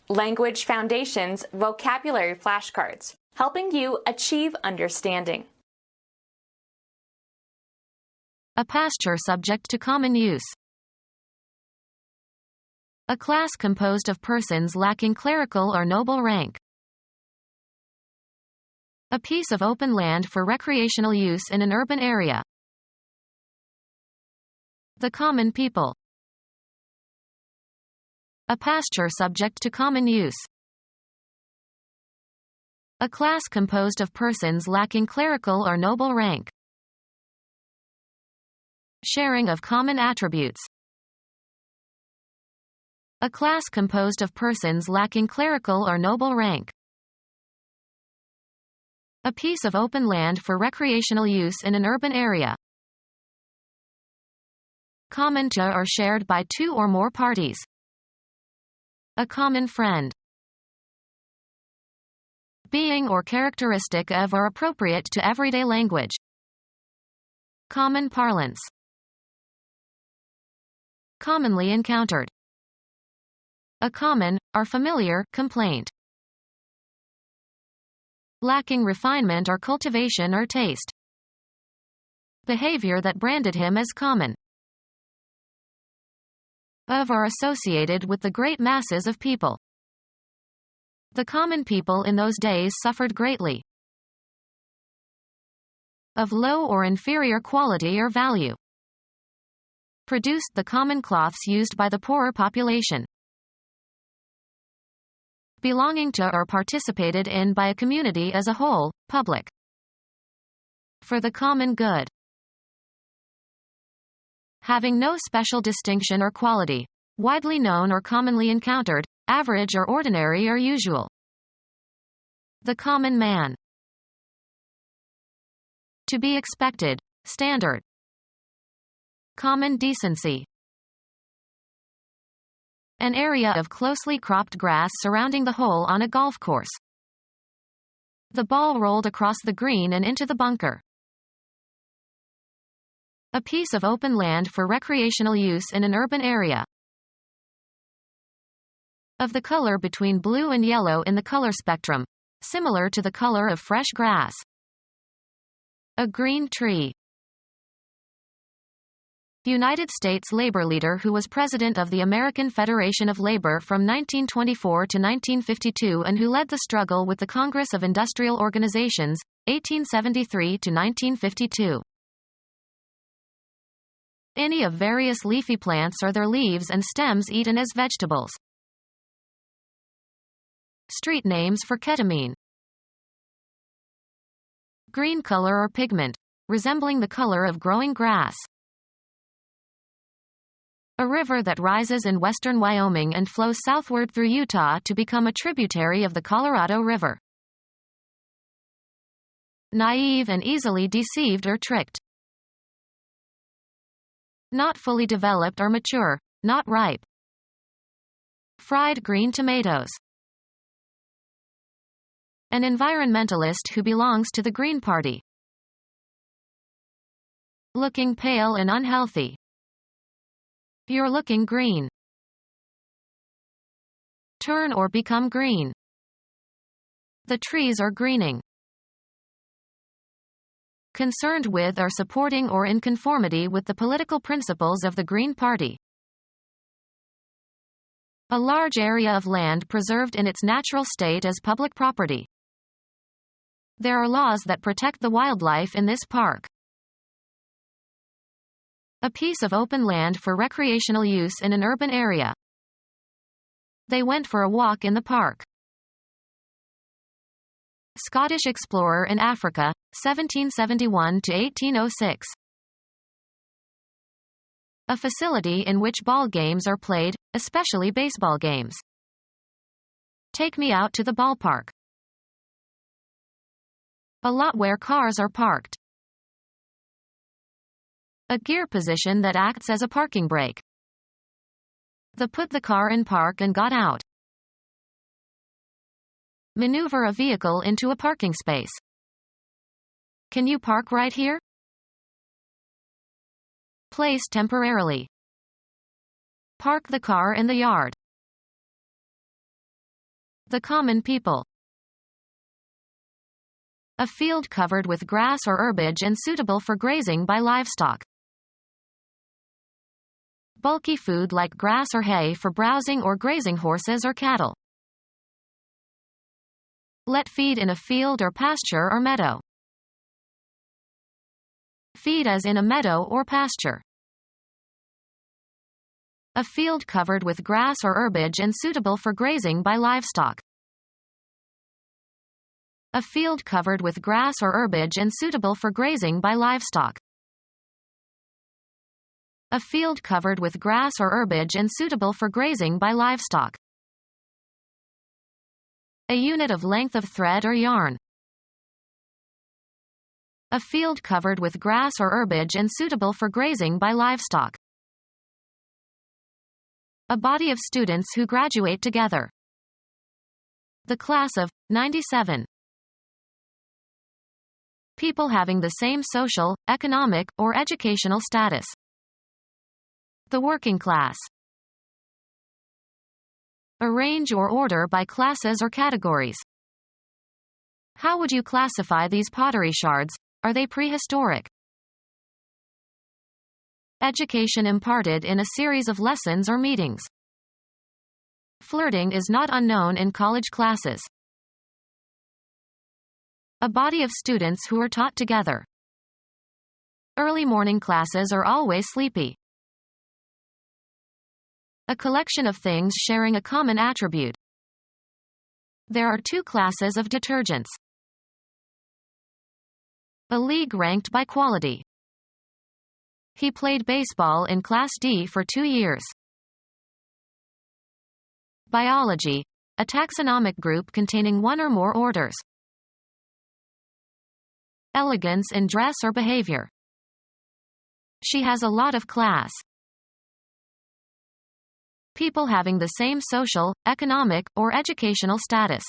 Language Foundations Vocabulary Flashcards, helping you achieve understanding. A pasture subject to common use. A class composed of persons lacking clerical or noble rank. A piece of open land for recreational use in an urban area. The common people. A pasture subject to common use. A class composed of persons lacking clerical or noble rank. Sharing of common attributes. A class composed of persons lacking clerical or noble rank. A piece of open land for recreational use in an urban area. Common to or shared by two or more parties. A common friend. Being or characteristic of or appropriate to everyday language. Common parlance. Commonly encountered. A common, or familiar, complaint. Lacking refinement or cultivation or taste. Behavior that branded him as common. Of or associated with the great masses of people. The common people in those days suffered greatly. Of low or inferior quality or value. Produced the common cloths used by the poorer population. Belonging to or participated in by a community as a whole, public. For the common good. Having no special distinction or quality. Widely known or commonly encountered, average or ordinary or usual. The common man. To be expected, standard. Common decency. An area of closely cropped grass surrounding the hole on a golf course. The ball rolled across the green and into the bunker. A piece of open land for recreational use in an urban area. Of the color between blue and yellow in the color spectrum, similar to the color of fresh grass. A green tree. United States labor leader who was president of the American Federation of Labor from 1924 to 1952 and who led the struggle with the Congress of Industrial Organizations, 1873 to 1952. Any of various leafy plants or their leaves and stems eaten as vegetables. Street names for ketamine. Green color or pigment, resembling the color of growing grass. A river that rises in western Wyoming and flows southward through Utah to become a tributary of the Colorado River. Naive and easily deceived or tricked. Not fully developed or mature, not ripe. Fried green tomatoes. An environmentalist who belongs to the Green Party. Looking pale and unhealthy. You're looking green. Turn or become green. The trees are greening. Concerned with or supporting or in conformity with the political principles of the Green Party. A large area of land preserved in its natural state as public property. There are laws that protect the wildlife in this park. A piece of open land for recreational use in an urban area. They went for a walk in the park. Scottish explorer in Africa, 1771 to 1806. A facility in which ball games are played, especially baseball games. Take me out to the ballpark. A lot where cars are parked. A gear position that acts as a parking brake. The put the car in park and got out. Maneuver a vehicle into a parking space. Can you park right here? Place temporarily. Park the car in the yard. The common people. A field covered with grass or herbage and suitable for grazing by livestock. Bulky food like grass or hay for browsing or grazing horses or cattle. Let feed in a field or pasture or meadow. Feed as in a meadow or pasture. A field covered with grass or herbage and suitable for grazing by livestock. A field covered with grass or herbage and suitable for grazing by livestock. A field covered with grass or herbage and suitable for grazing by livestock. A unit of length of thread or yarn. A field covered with grass or herbage and suitable for grazing by livestock. A body of students who graduate together. The class of 97. People having the same social, economic, or educational status. The working class. Arrange or order by classes or categories. How would you classify these pottery shards? Are they prehistoric? Education imparted in a series of lessons or meetings. Flirting is not unknown in college classes. A body of students who are taught together. Early morning classes are always sleepy. A collection of things sharing a common attribute. There are two classes of detergents. A league ranked by quality. He played baseball in Class D for 2 years. Biology, a taxonomic group containing one or more orders. Elegance in dress or behavior. She has a lot of class. People having the same social, economic, or educational status.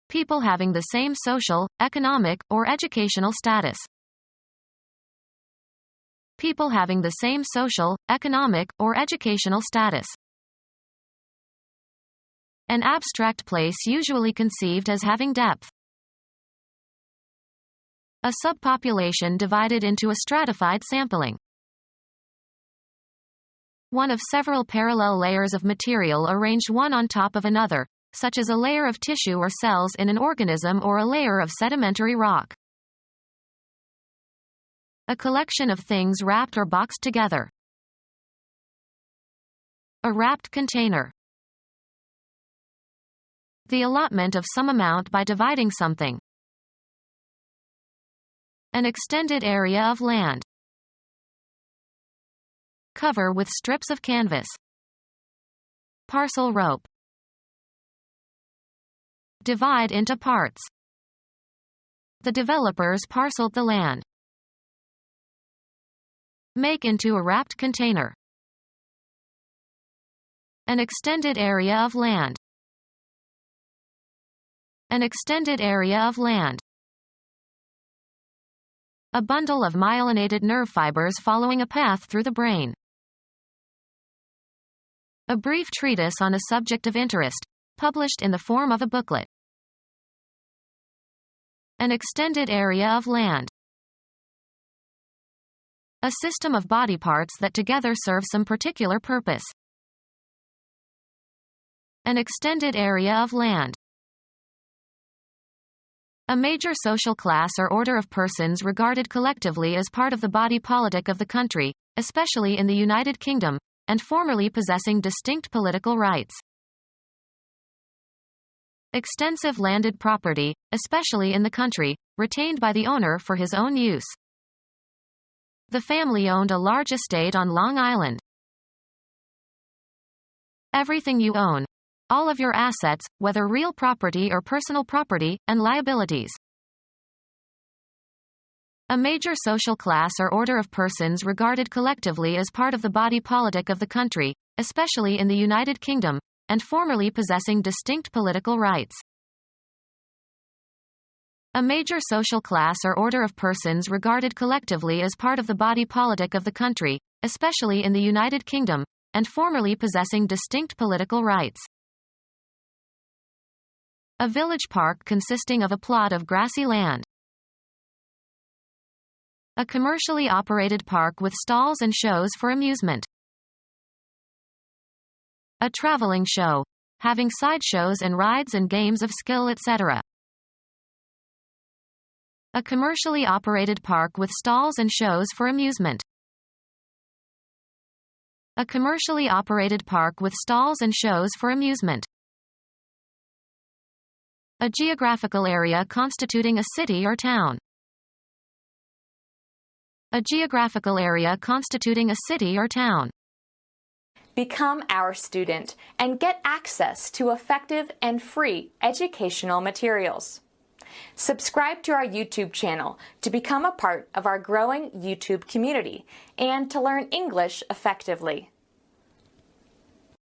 People having the same social, economic, or educational status. People having the same social, economic, or educational status. An abstract place usually conceived as having depth. A subpopulation divided into a stratified sampling. One of several parallel layers of material arranged one on top of another, such as a layer of tissue or cells in an organism or a layer of sedimentary rock. A collection of things wrapped or boxed together. A wrapped container. The allotment of some amount by dividing something. An extended area of land. Cover with strips of canvas. Parcel rope. Divide into parts. The developers parceled the land. Make into a wrapped container. An extended area of land. An extended area of land. A bundle of myelinated nerve fibers following a path through the brain. A brief treatise on a subject of interest, published in the form of a booklet. An extended area of land. A system of body parts that together serve some particular purpose. An extended area of land. A major social class or order of persons regarded collectively as part of the body politic of the country, especially in the United Kingdom, and formerly possessing distinct political rights. Extensive landed property, especially in the country, retained by the owner for his own use. The family owned a large estate on Long Island. Everything you own. All of your assets, whether real property or personal property, and liabilities. A major social class or order of persons regarded collectively as part of the body politic of the country, especially in the United Kingdom, and formerly possessing distinct political rights. A major social class or order of persons regarded collectively as part of the body politic of the country, especially in the United Kingdom, and formerly possessing distinct political rights. A village park consisting of a plot of grassy land. A commercially operated park with stalls and shows for amusement. A traveling show, having sideshows and rides and games of skill, etc. A commercially operated park with stalls and shows for amusement. A commercially operated park with stalls and shows for amusement. A geographical area constituting a city or town. A geographical area constituting a city or town. Become our student and get access to effective and free educational materials. Subscribe to our YouTube channel to become a part of our growing YouTube community and to learn English effectively.